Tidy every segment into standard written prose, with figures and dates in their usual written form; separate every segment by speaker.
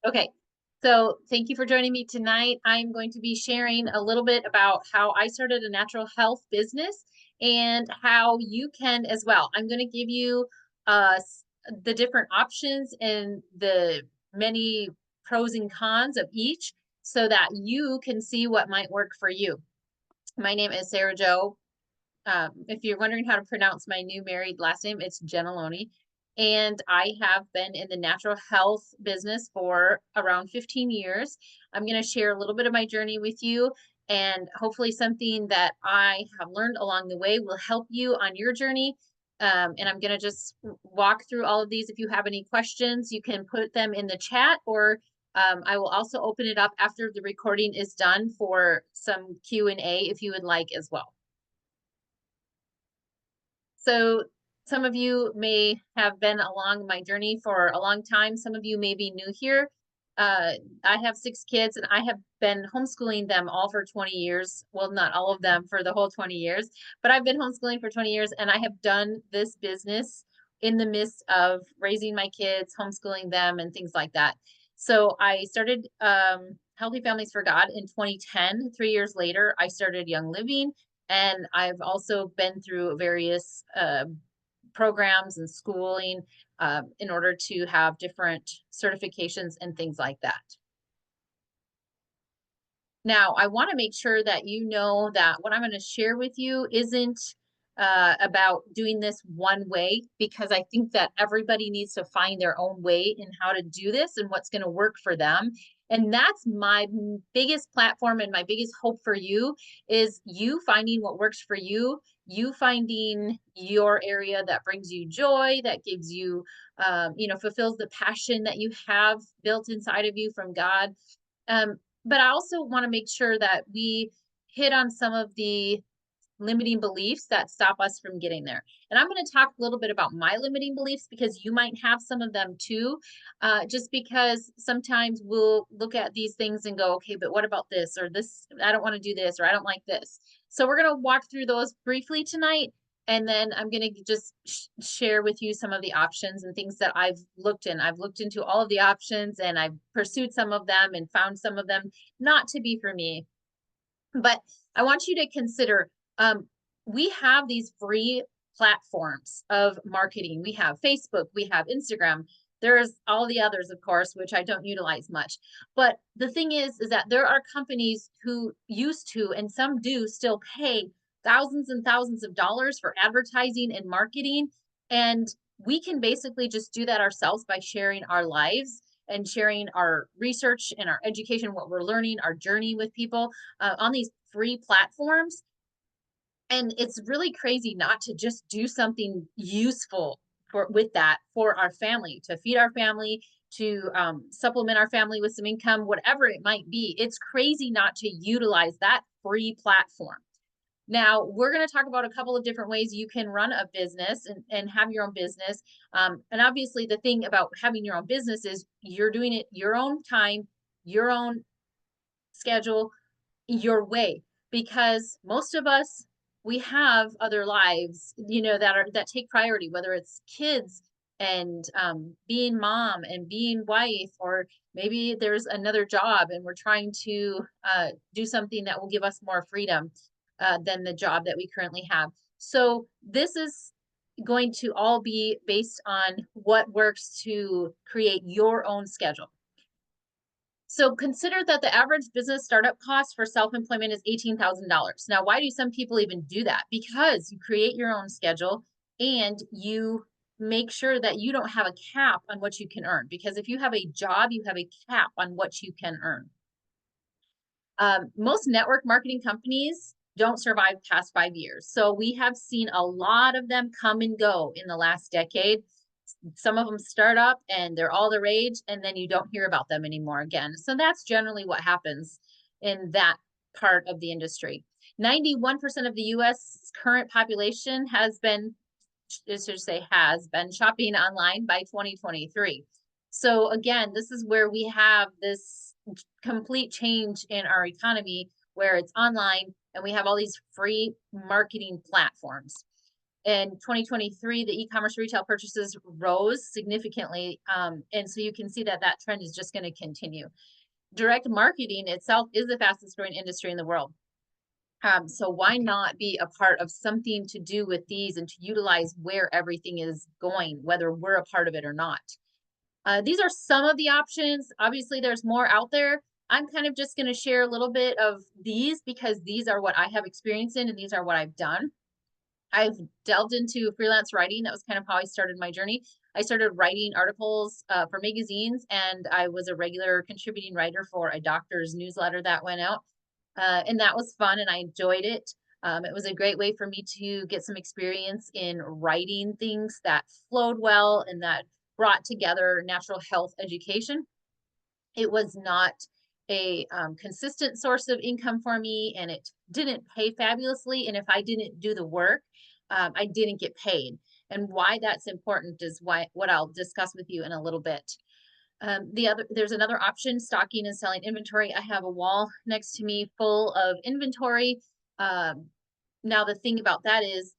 Speaker 1: Okay, so thank you for joining me tonight. I'm going to be sharing a little bit about how I started a natural health business and how you can as well. I'm going to give you the different options and the many pros and cons of each so that you can see what might work for you. My name is Sara Jo. If you're wondering how to pronounce my new married last name, it's Gentiloni. And I have been in the natural health business for around 15 years. I'm going to share a little bit of my journey with you, and hopefully, something that I have learned along the way will help you on your journey. And I'm going to just walk through all of these. If you have any questions, you can put them in the chat, or I will also open it up after the recording is done for some Q&A if you would like as well. So some of you may have been along my journey for a long time. Some of you may be new here. I have 6 kids and I have been homeschooling them all for 20 years. Well, not all of them for the whole 20 years, but I've been homeschooling for 20 years and I have done this business in the midst of raising my kids, homeschooling them, and things like that. So I started Healthy Families for God in 2010. 3 years later, I started Young Living, and I've also been through various programs and schooling in order to have different certifications and things like that. Now, I want to make sure that you know that what I'm going to share with you isn't about doing this one way, because I think that everybody needs to find their own way in how to do this and what's going to work for them. And that's my biggest platform and my biggest hope for you is you finding what works for you, you finding your area that brings you joy, that gives you, fulfills the passion that you have built inside of you from God. But I also want to make sure that we hit on some of the limiting beliefs that stop us from getting there. And I'm going to talk a little bit about my limiting beliefs because you might have some of them too. Just because sometimes we'll look at these things and go, okay, but what about this or this? I don't want to do this or I don't like this. So we're going to walk through those briefly tonight. And then I'm going to just share with you some of the options and things that I've looked in. I've looked into all of the options and I've pursued some of them and found some of them not to be for me. But I want you to consider we have these free platforms of marketing. We have Facebook, we have Instagram. There's all the others, of course, which I don't utilize much. But the thing is that there are companies who used to, and some do still pay thousands and thousands of dollars for advertising and marketing. And we can basically just do that ourselves by sharing our lives and sharing our research and our education, what we're learning, our journey with people on these free platforms. And it's really crazy not to just do something useful with that for our family, to feed our family, to supplement our family with some income, whatever it might be. It's crazy not to utilize that free platform. Now, we're going to talk about a couple of different ways you can run a business and have your own business. And obviously, the thing about having your own business is you're doing it your own time, your own schedule, your way, because most of us, we have other lives, that take priority, whether it's kids and being mom and being wife, or maybe there's another job and we're trying to do something that will give us more freedom than the job that we currently have. So this is going to all be based on what works to create your own schedule. So consider that the average business startup cost for self-employment is $18,000. Now, why do some people even do that? Because you create your own schedule and you make sure that you don't have a cap on what you can earn. Because if you have a job, you have a cap on what you can earn. Most network marketing companies don't survive past 5 years. So we have seen a lot of them come and go in the last decade. Some of them start up and they're all the rage, and then you don't hear about them anymore again. So that's generally what happens in that part of the industry. 91% of the US current population has been shopping online by 2023. So again, this is where we have this complete change in our economy where it's online and we have all these free marketing platforms. In 2023, the e-commerce retail purchases rose significantly. And so you can see that that trend is just going to continue. Direct marketing itself is the fastest growing industry in the world. So why not be a part of something to do with these and to utilize where everything is going, whether we're a part of it or not? These are some of the options. Obviously, there's more out there. I'm kind of just going to share a little bit of these because these are what I have experience in and these are what I've done. I've delved into freelance writing. That was kind of how I started my journey. I started writing articles for magazines, and I was a regular contributing writer for a doctor's newsletter that went out. And that was fun, and I enjoyed it. It was a great way for me to get some experience in writing things that flowed well and that brought together natural health education. It was not a consistent source of income for me, and it didn't pay fabulously. And if I didn't do the work, I didn't get paid. And why that's important is what I'll discuss with you in a little bit. There's another option, stocking and selling inventory. I have a wall next to me full of inventory. Um, Now the thing about that is,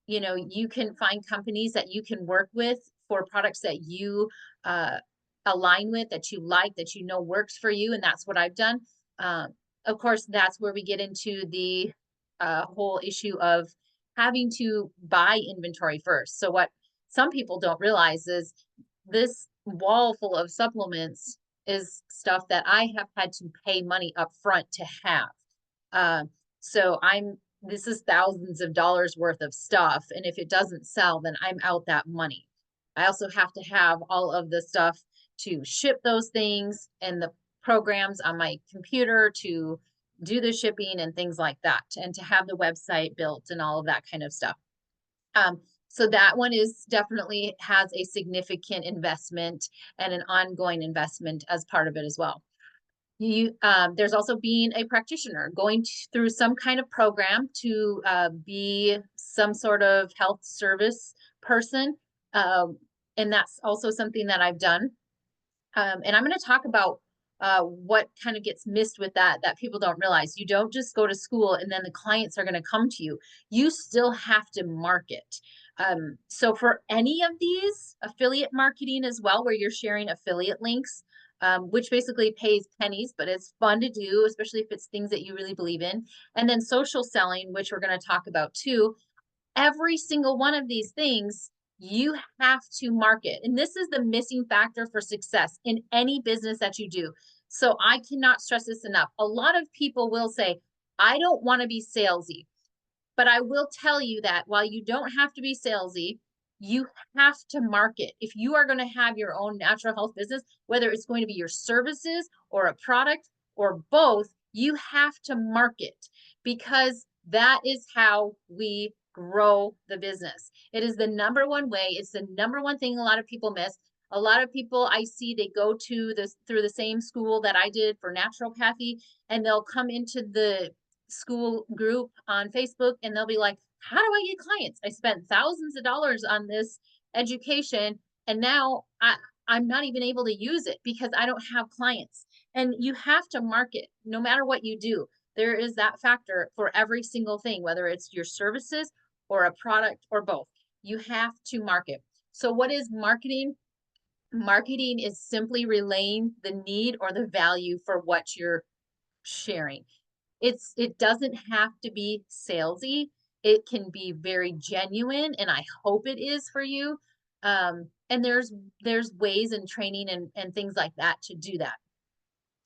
Speaker 1: you can find companies that you can work with for products that you uh, align with, that you like, that works for you, and that's what I've done. Um, of course, that's where we get into the whole issue of having to buy inventory first. So what some people don't realize is this wall full of supplements is stuff that I have had to pay money up front to have. Uh, so this is thousands of dollars worth of stuff. And if it doesn't sell, then I'm out that money. I also have to have all of the stuff to ship those things and the programs on my computer to do the shipping and things like that, and to have the website built and all of that kind of stuff. So that one is definitely has a significant investment and an ongoing investment as part of it as well. There's also being a practitioner, going through some kind of program to be some sort of health service person. And that's also something that I've done. And I'm going to talk about what kind of gets missed with that people don't realize. You don't just go to school and then the clients are going to come to you. You still have to market. So for any of these, affiliate marketing as well, where you're sharing affiliate links, which basically pays pennies, but it's fun to do, especially if it's things that you really believe in. And then social selling, which we're going to talk about too. Every single one of these things you have to market. And this is the missing factor for success in any business that you do. So I cannot stress this enough. A lot of people will say, I don't want to be salesy. But I will tell you that while you don't have to be salesy, you have to market. If you are going to have your own natural health business, whether it's going to be your services or a product or both, you have to market, because that is how we grow the business. It is the number one way. It's the number one thing a lot of people miss. A lot of people I see, they go to this through the same school that I did for naturopathy, and they'll come into the school group on Facebook and they'll be like, how do I get clients? I spent thousands of dollars on this education and now I'm not even able to use it because I don't have clients. And you have to market no matter what you do. There is that factor for every single thing, whether it's your services or a product or both. You have to market. So what is marketing? Marketing is simply relaying the need or the value for what you're sharing. It doesn't have to be salesy. It can be very genuine, and I hope it is for you. And there's ways and training and things like that to do that.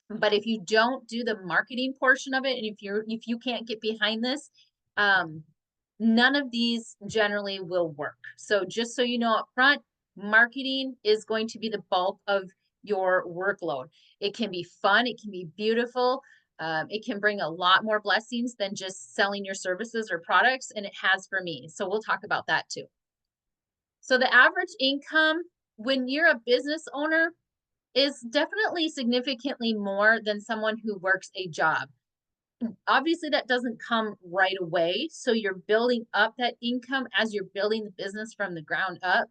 Speaker 1: But if you don't do the marketing portion of it, and if you can't get behind this, none of these generally will work. So just so you know up front, marketing is going to be the bulk of your workload. It can be fun, it can be beautiful. It can bring a lot more blessings than just selling your services or products, and it has for me. So we'll talk about that too. So the average income when you're a business owner is definitely significantly more than someone who works a job. Obviously, that doesn't come right away. So you're building up that income as you're building the business from the ground up.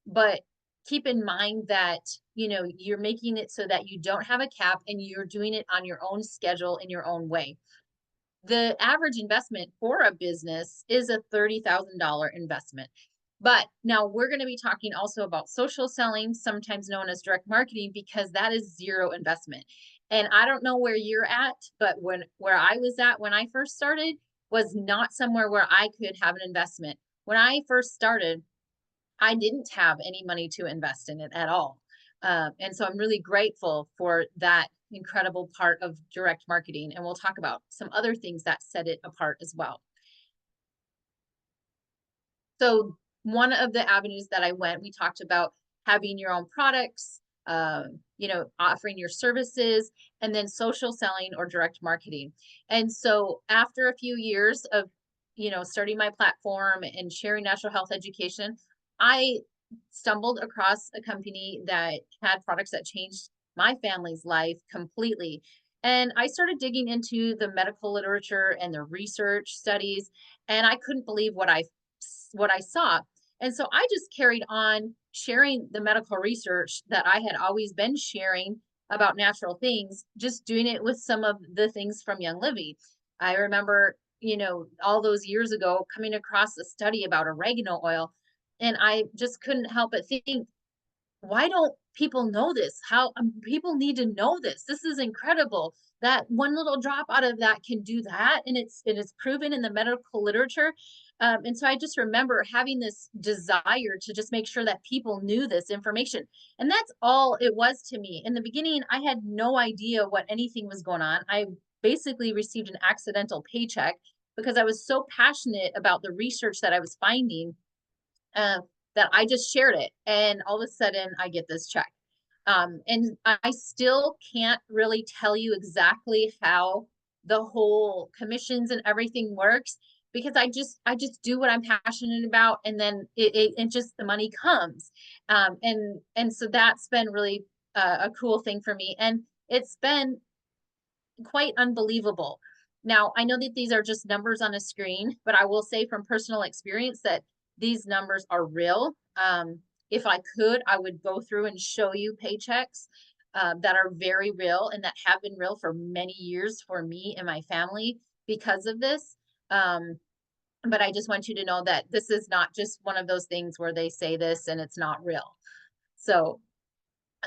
Speaker 1: But keep in mind that, you're making it so that you don't have a cap and you're doing it on your own schedule in your own way. The average investment for a business is a $30,000 investment. But now we're going to be talking also about social selling, sometimes known as direct marketing, because that is zero investment. And I don't know where you're at, but where I was at when I first started was not somewhere where I could have an investment. When I first started, I didn't have any money to invest in it at all. And so I'm really grateful for that incredible part of direct marketing. And we'll talk about some other things that set it apart as well. So one of the avenues that I went, we talked about having your own products, offering your services, and then social selling or direct marketing. And so after a few years of, starting my platform and sharing natural health education, I stumbled across a company that had products that changed my family's life completely. And I started digging into the medical literature and the research studies, and I couldn't believe what I saw. And so I just carried on sharing the medical research that I had always been sharing about natural things, just doing it with some of the things from Young Living. I remember, all those years ago coming across a study about oregano oil, and I just couldn't help but think, why don't people know this? How people need to know this. This is incredible. That one little drop out of that can do that, and it is proven in the medical literature. And so I just remember having this desire to just make sure that people knew this information, and that's all it was to me. In the beginning, I had no idea what anything was going on. I basically received an accidental paycheck because I was so passionate about the research that I was finding, uh, that I just shared it, and all of a sudden I get this check. And I still can't really tell you exactly how the whole commissions and everything works, because I just do what I'm passionate about, and then it just the money comes. And so that's been really a cool thing for me, and it's been quite unbelievable. Now, I know that these are just numbers on a screen, but I will say from personal experience that these numbers are real. If I could, I would go through and show you paychecks that are very real and that have been real for many years for me and my family because of this. Um, but I just want you to know that this is not just one of those things where they say this and it's not real. So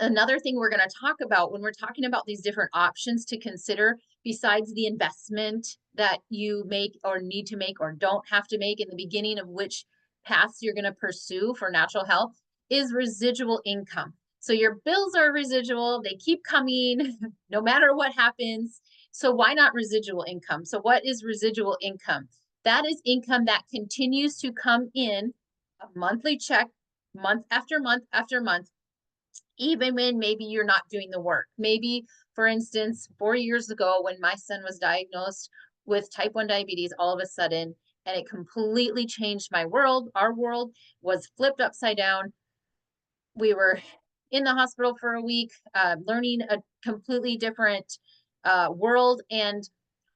Speaker 1: another thing we're going to talk about when we're talking about these different options to consider, besides the investment that you make or need to make or don't have to make in the beginning of which paths you're going to pursue for natural health, is residual income. So your bills are residual, they keep coming no matter what happens. So why not residual income? So what is residual income? That is income that continues to come in, a monthly check, month after month after month, even when maybe you're not doing the work. Maybe, for instance, 4 years ago when my son was diagnosed with type 1 diabetes all of a sudden, and it completely changed my world. Our world was flipped upside down. We were in the hospital for a week, learning a completely different world, and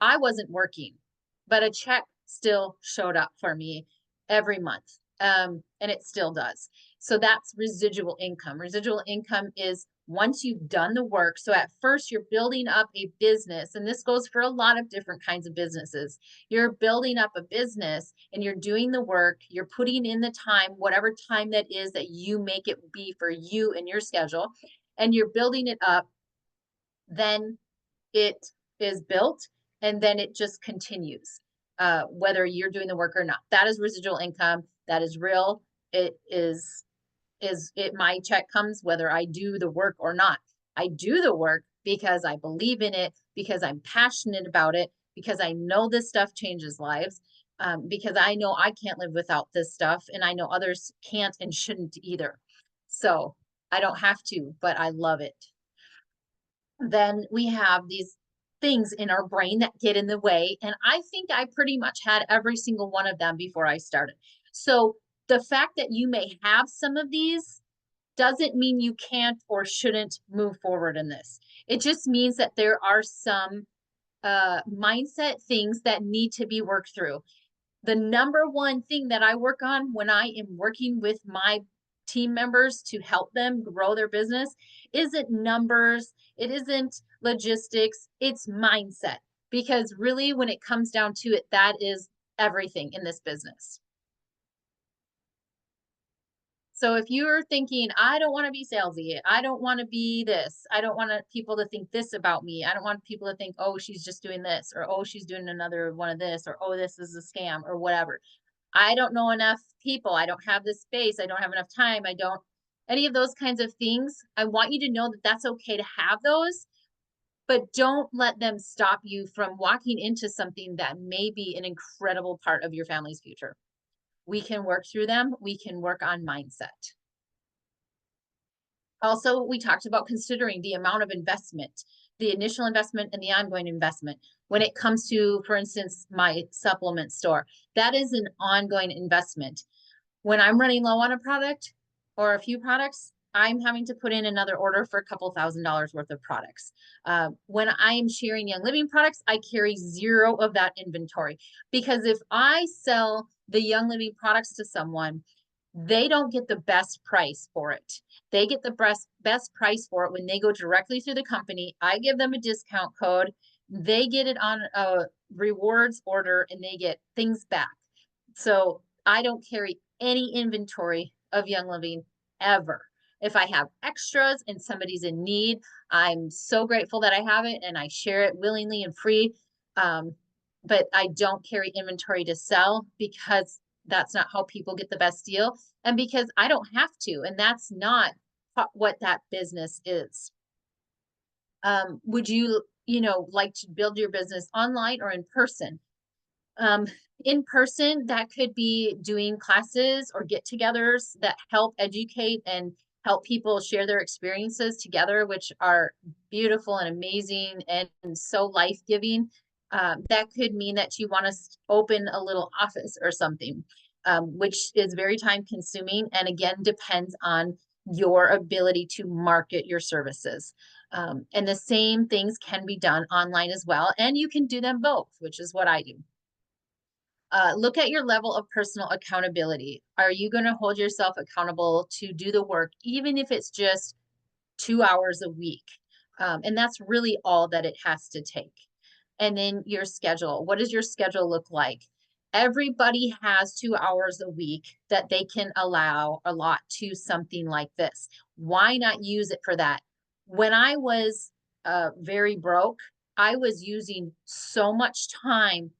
Speaker 1: I wasn't working, but a check still showed up for me every month, and it still does. So that's residual income. Residual income is once you've done the work. So at first you're building up a business, and this goes for a lot of different kinds of businesses. You're building up a business and you're doing the work, you're putting in the time, whatever time that is that you make it be for you and your schedule, and you're building it up. Then it is built, and then it just continues, whether you're doing the work or not. That is residual income. That is real. It is it my check comes whether I do the work or not. I do the work because I believe in it, because I'm passionate about it, because I know this stuff changes lives, because I know I can't live without this stuff, and I know others can't and shouldn't either. So I don't have to, but I love it. Then we have these things in our brain that get in the way. And I think I pretty much had every single one of them before I started. So the fact that you may have some of these doesn't mean you can't or shouldn't move forward in this. It just means that there are some mindset things that need to be worked through. The number one thing that I work on when I am working with my team members to help them grow their business isn't numbers, it isn't logistics, it's mindset. because really when it comes down to it, that is everything in this business. So if you're thinking, I don't want to be salesy, I don't want to be this, I don't want people to think this about me, I don't want people to think, oh, she's just doing this, or oh, she's doing another one of this, or oh, this is a scam, or whatever. I don't know enough people. I don't have the space. I don't have enough time. I don't, any of those kinds of things. I want you to know that that's okay to have those, but don't let them stop you from walking into something that may be an incredible part of your family's future. We can work through them. We can work on mindset. Also, we talked about considering the amount of investment, the initial investment and the ongoing investment. When it comes to, for instance, my supplement store, that is an ongoing investment. When I'm running low on a product or a few products, I'm having to put in another order for a couple $1,000s worth of products. When I'm sharing Young Living products, I carry zero of that inventory, because if I sell the Young Living products to someone, they don't get the best price for it. They get the best price for it when they go directly through the company. I give them a discount code. They get it on a rewards order and they get things back. So I don't carry any inventory of Young Living ever. If I have extras and somebody's in need, I'm so grateful that I have it and I share it willingly and free. But I don't carry inventory to sell, because that's not how people get the best deal, and because I don't have to, and that's not what that business is. Would you, like to build your business online or in person? Um, in person, that could be doing classes or get-togethers that help educate and help people share their experiences together, which are beautiful and amazing and so life-giving. That could mean that you want to open a little office or something, which is very time-consuming and again depends on your ability to market your services. And the same things can be done online as well, and you can do them both, which is what I do. Look at your level of personal accountability. Are you going to hold yourself accountable to do the work, even if it's just 2 hours a week? And that's really all that it has to take. And then your schedule. What does your schedule look like? Everybody has 2 hours a week that they can allot to something like this. Why not use it for that? When I was very broke, I was using so much time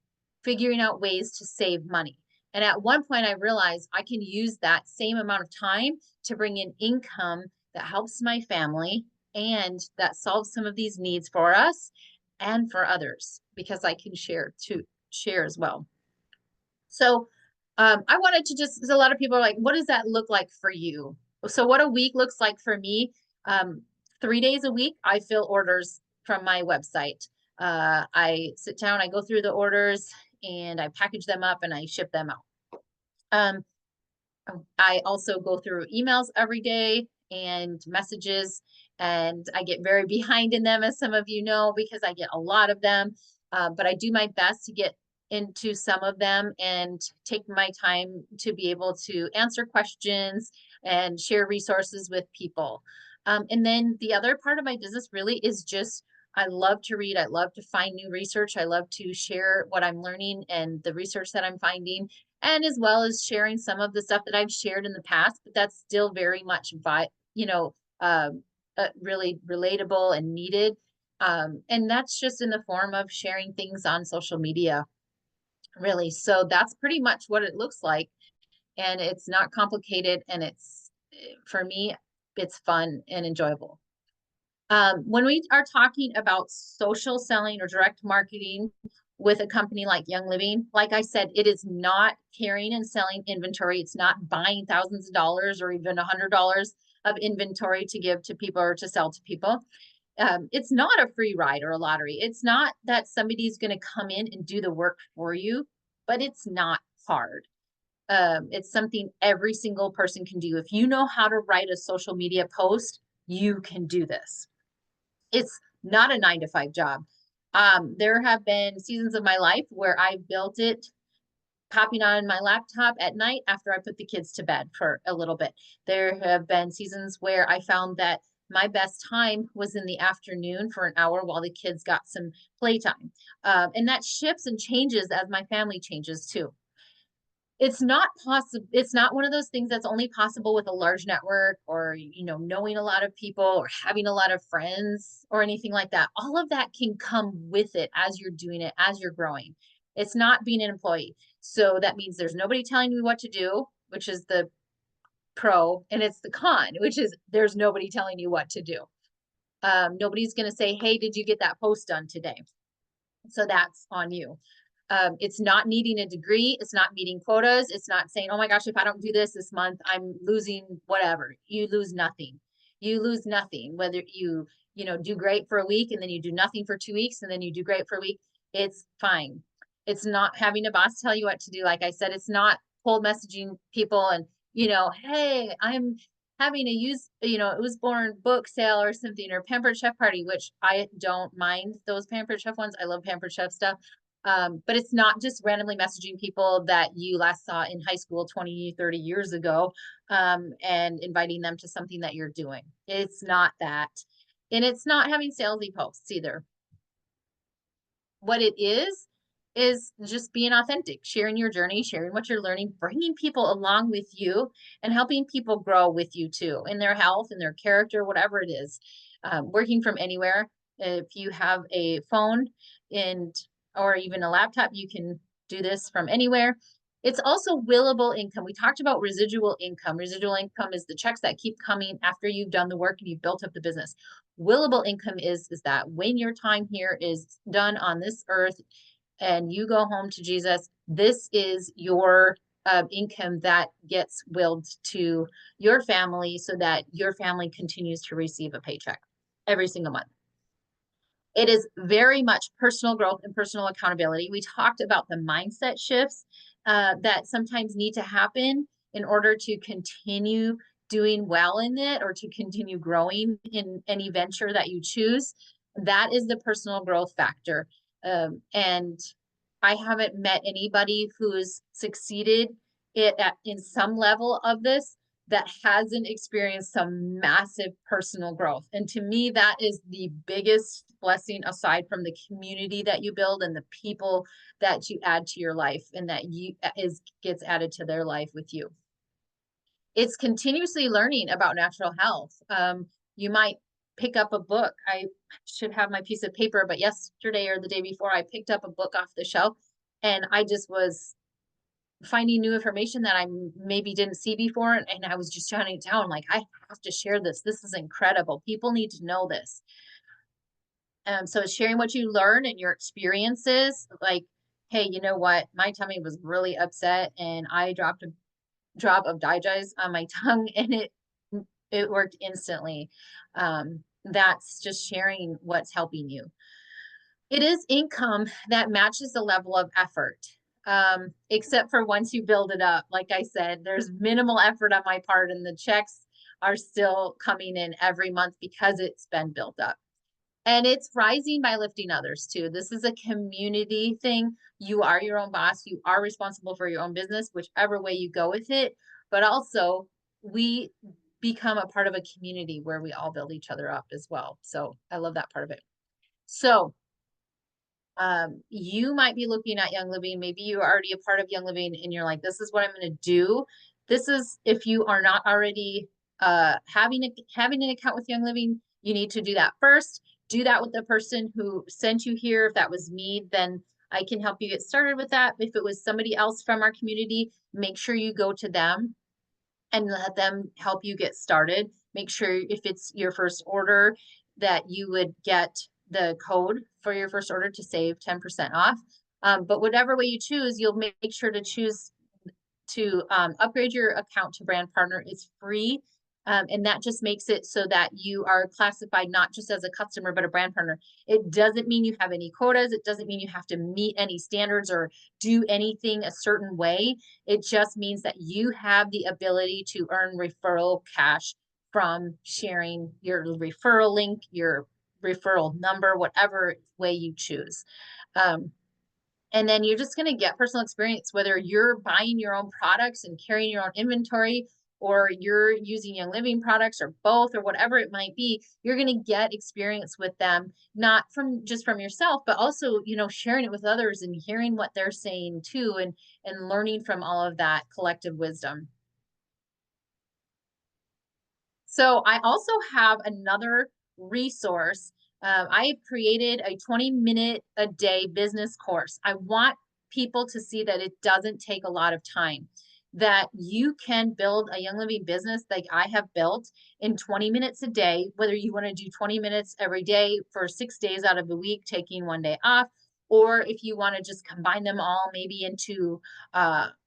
Speaker 1: figuring out ways to save money. And at one point, I realized I can use that same amount of time to bring in income that helps my family and that solves some of these needs for us and for others, because I can share as well. So I wanted to a lot of people are like, what does that look like for you? So what a week looks like for me, 3 days a week, I fill orders from my website. I sit down, I go through the orders and I package them up and I ship them out. I also go through emails every day and messages, and I get very behind in them, as some of you know, because I get a lot of them. But I do my best to get into some of them and take my time to be able to answer questions and share resources with people. And then the other part of my business really is just, I love to read. I love to find new research. I love to share what I'm learning and the research that I'm finding, and as well as sharing some of the stuff that I've shared in the past, but that's still very much really relatable and needed. And that's just in the form of sharing things on social media, really. So that's pretty much what it looks like. And it's not complicated, and it's, for me, it's fun and enjoyable. When we are talking about social selling or direct marketing with a company like Young Living, like I said, it is not carrying and selling inventory. It's not buying thousands of dollars or even $100 of inventory to give to people or to sell to people. It's not a free ride or a lottery. It's not that somebody's going to come in and do the work for you, but it's not hard. It's something every single person can do. If you know how to write a social media post, you can do this. It's not a 9 to 5 job. There have been seasons of my life where I built it popping on my laptop at night after I put the kids to bed for a little bit. There have been seasons where I found that my best time was in the afternoon for an hour while the kids got some playtime. And that shifts and changes as my family changes too. It's not possible. It's not one of those things that's only possible with a large network or, knowing a lot of people or having a lot of friends or anything like that. All of that can come with it as you're doing it, as you're growing. It's not being an employee. So that means there's nobody telling you what to do, which is the pro, and it's the con, which is there's nobody telling you what to do. Nobody's going to say, hey, did you get that post done today? So that's on you. It's not needing a degree. It's not meeting quotas. It's not saying, oh my gosh, if I don't do this month, I'm losing whatever. You lose nothing. You lose nothing. Whether do great for a week and then you do nothing for 2 weeks and then you do great for a week, it's fine. It's not having a boss tell you what to do. Like I said, it's not cold messaging people and, hey, I'm having a it was born book sale or something, or Pampered Chef party, which I don't mind those Pampered Chef ones. I love Pampered Chef stuff. But it's not just randomly messaging people that you last saw in high school 20, 30 years ago, and inviting them to something that you're doing. It's not that. And it's not having salesy posts either. What it is just being authentic, sharing your journey, sharing what you're learning, bringing people along with you and helping people grow with you too in their health and their character, whatever it is. Working from anywhere. If you have a phone or even a laptop, you can do this from anywhere. It's also willable income. We talked about residual income. Residual income is the checks that keep coming after you've done the work and you've built up the business. Willable income is that when your time here is done on this earth and you go home to Jesus, this is your income that gets willed to your family so that your family continues to receive a paycheck every single month. It is very much personal growth and personal accountability. We talked about the mindset shifts that sometimes need to happen in order to continue doing well in it or to continue growing in any venture that you choose. That is the personal growth factor. And I haven't met anybody who's succeeded in some level of this that hasn't experienced some massive personal growth. And to me, that is the biggest blessing aside from the community that you build and the people that you add to your life and that gets added to their life with you. It's continuously learning about natural health. You might pick up a book. I should have my piece of paper, but yesterday or the day before, I picked up a book off the shelf and I just was finding new information that I maybe didn't see before. And I was just jotting it down. Like, I have to share this. This is incredible. People need to know this. So it's sharing what you learn and your experiences. Like, hey, you know what? My tummy was really upset and I dropped a drop of digest on my tongue and it worked instantly. That's just sharing what's helping you. It is income that matches the level of effort. Except for once you build it up. Like I said, there's minimal effort on my part and the checks are still coming in every month because it's been built up. And it's rising by lifting others too. This is a community thing. You are your own boss. You are responsible for your own business, whichever way you go with it. But also, we become a part of a community where we all build each other up as well. So I love that part of it. So you might be looking at Young Living. Maybe you're already a part of Young Living and you're like, this is what I'm going to do. This is, if you are not already having an account with Young Living, you need to do that first. Do that with the person who sent you here. If that was me, then I can help you get started with that. If it was somebody else from our community, make sure you go to them and let them help you get started. Make sure if it's your first order that you would get the code for your first order to save 10% off. But whatever way you choose, you'll make sure to choose to upgrade your account to brand partner. It's free. And that just makes it so that you are classified not just as a customer, but a brand partner. It doesn't mean you have any quotas. It doesn't mean you have to meet any standards or do anything a certain way. It just means that you have the ability to earn referral cash from sharing your referral link, your referral number, whatever way you choose. And then you're just going to get personal experience, whether you're buying your own products and carrying your own inventory, or you're using Young Living products or both or whatever it might be, you're going to get experience with them, not from just from yourself, but also, sharing it with others and hearing what they're saying too, and learning from all of that collective wisdom. So I also have another resource. I have created a 20-minute a day business course. I want people to see that it doesn't take a lot of time, that you can build a Young Living business like I have built in 20 minutes a day, whether you want to do 20 minutes every day for 6 days out of the week, taking one day off, or if you want to just combine them all maybe into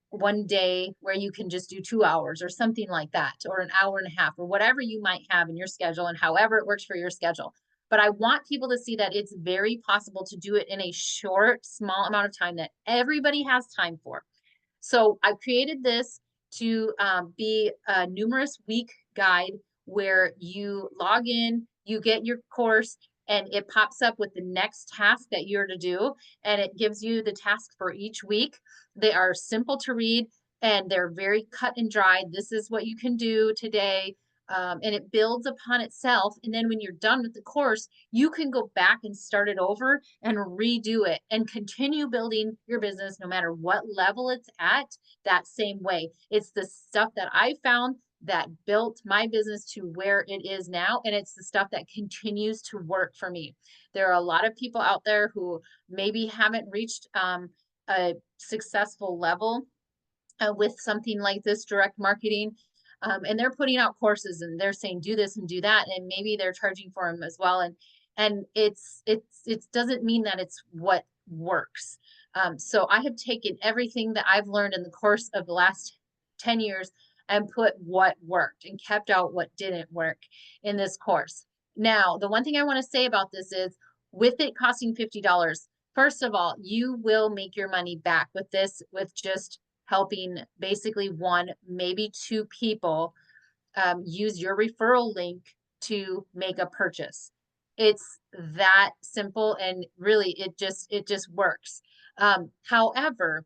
Speaker 1: one day where you can just do 2 hours or something like that, or an hour and a half, or whatever you might have in your schedule and however it works for your schedule. But I want people to see that it's very possible to do it in a short, small amount of time that everybody has time for. So I've created this to be a numerous week guide where you log in, you get your course, and it pops up with the next task that you're to do. And it gives you the task for each week. They are simple to read and they're very cut and dried. This is what you can do today. And it builds upon itself. And then when you're done with the course, you can go back and start it over and redo it and continue building your business no matter what level it's at, that same way. It's the stuff that I found that built my business to where it is now. And it's the stuff that continues to work for me. There are a lot of people out there who maybe haven't reached a successful level with something like this direct marketing. And they're putting out courses and they're saying do this and do that, and maybe they're charging for them as well. And it doesn't mean that it's what works. So I have taken everything that I've learned in the course of the last 10 years and put what worked and kept out what didn't work in this course. Now, the one thing I want to say about this is, with it costing $50, first of all, you will make your money back with this, with just helping basically one, maybe two people use your referral link to make a purchase. It's that simple, and really it just works. However,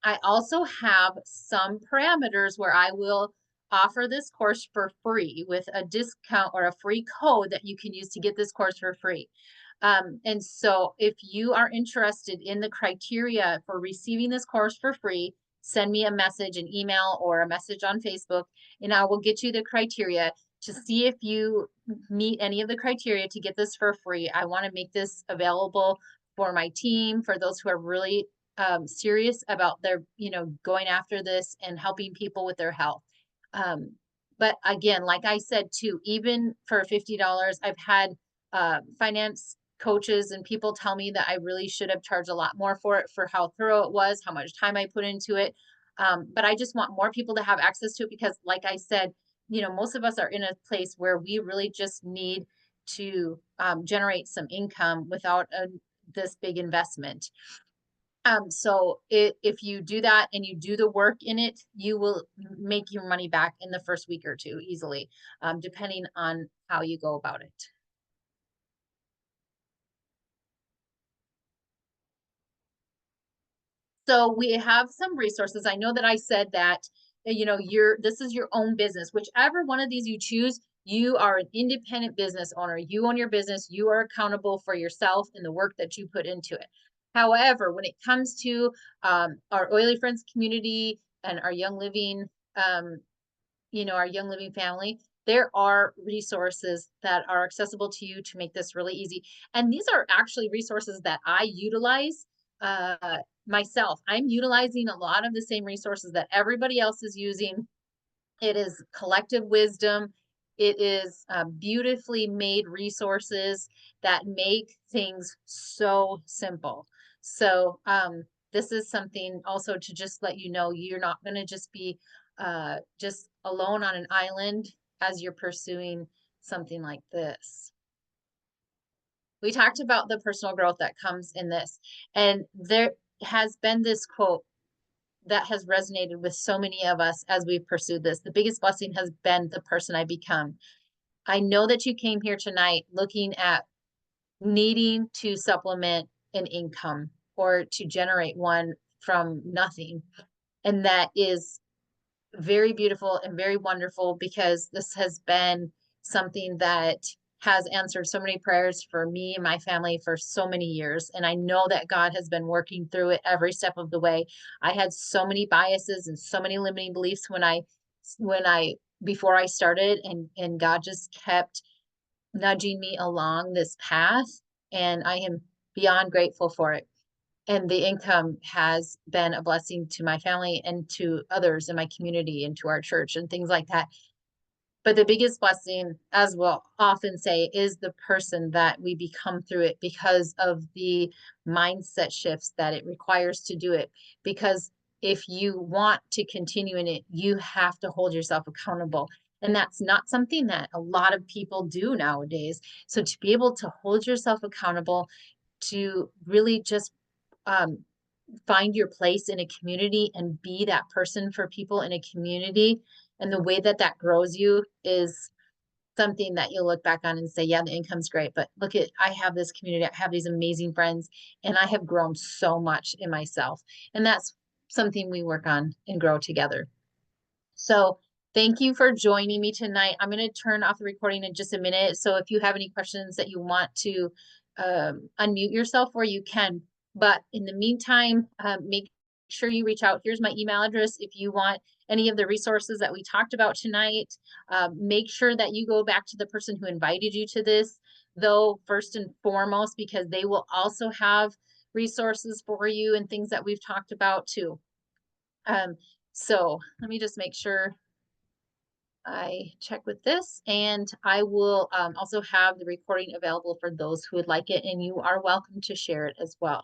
Speaker 1: I also have some parameters where I will offer this course for free with a discount or a free code that you can use to get this course for free. And so if you are interested in the criteria for receiving this course for free, send me a message, an email, or a message on Facebook, and I will get you the criteria to see if you meet any of the criteria to get this for free. I want to make this available for my team, for those who are really serious about their, going after this and helping people with their health. But again, like I said too, even for $50, I've had finance coaches and people tell me that I really should have charged a lot more for it, for how thorough it was, how much time I put into it. But I just want more people to have access to it because, like I said, most of us are in a place where we really just need to generate some income without this big investment. So if you do that and you do the work in it, you will make your money back in the first week or two easily, depending on how you go about it. So we have some resources. I know that I said that, this is your own business. Whichever one of these you choose, you are an independent business owner. You own your business. You are accountable for yourself and the work that you put into it. However, when it comes to our Oily Friends community and our Young Living, our Young Living family, there are resources that are accessible to you to make this really easy. And these are actually resources that I utilize myself. I'm utilizing a lot of the same resources that everybody else is using. It is collective wisdom. It is beautifully made resources that make things so simple. So this is something also to just let you know, you're not going to just be just alone on an island as you're pursuing something like this. We talked about the personal growth that comes in this, and there has been this quote that has resonated with so many of us as we've pursued this. The biggest blessing has been the person I become. I know that you came here tonight looking at needing to supplement an income or to generate one from nothing. And that is very beautiful and very wonderful because this has been something that has answered so many prayers for me and my family for so many years. And I know that God has been working through it every step of the way. I had so many biases and so many limiting beliefs when I before I started, and God just kept nudging me along this path, and I am beyond grateful for it. And the income has been a blessing to my family and to others in my community and to our church and things like that. But the biggest blessing, as we'll often say, is the person that we become through it because of the mindset shifts that it requires to do it. Because if you want to continue in it, you have to hold yourself accountable. And that's not something that a lot of people do nowadays. So to be able to hold yourself accountable, to really just um, find your place in a community and be that person for people in a community, and the way that that grows you is something that you'll look back on and say, yeah, the income's great, but look at, I have this community, I have these amazing friends, and I have grown so much in myself. And that's something we work on and grow together. So thank you for joining me tonight. I'm going to turn off the recording in just a minute. So if you have any questions that you want to unmute yourself, or you can. But in the meantime, make sure you reach out. Here's my email address if you want any of the resources that we talked about tonight. Make sure that you go back to the person who invited you to this, though, first and foremost, because they will also have resources for you and things that we've talked about too. So let me just make sure I check with this, and I will also have the recording available for those who would like it, and you are welcome to share it as well.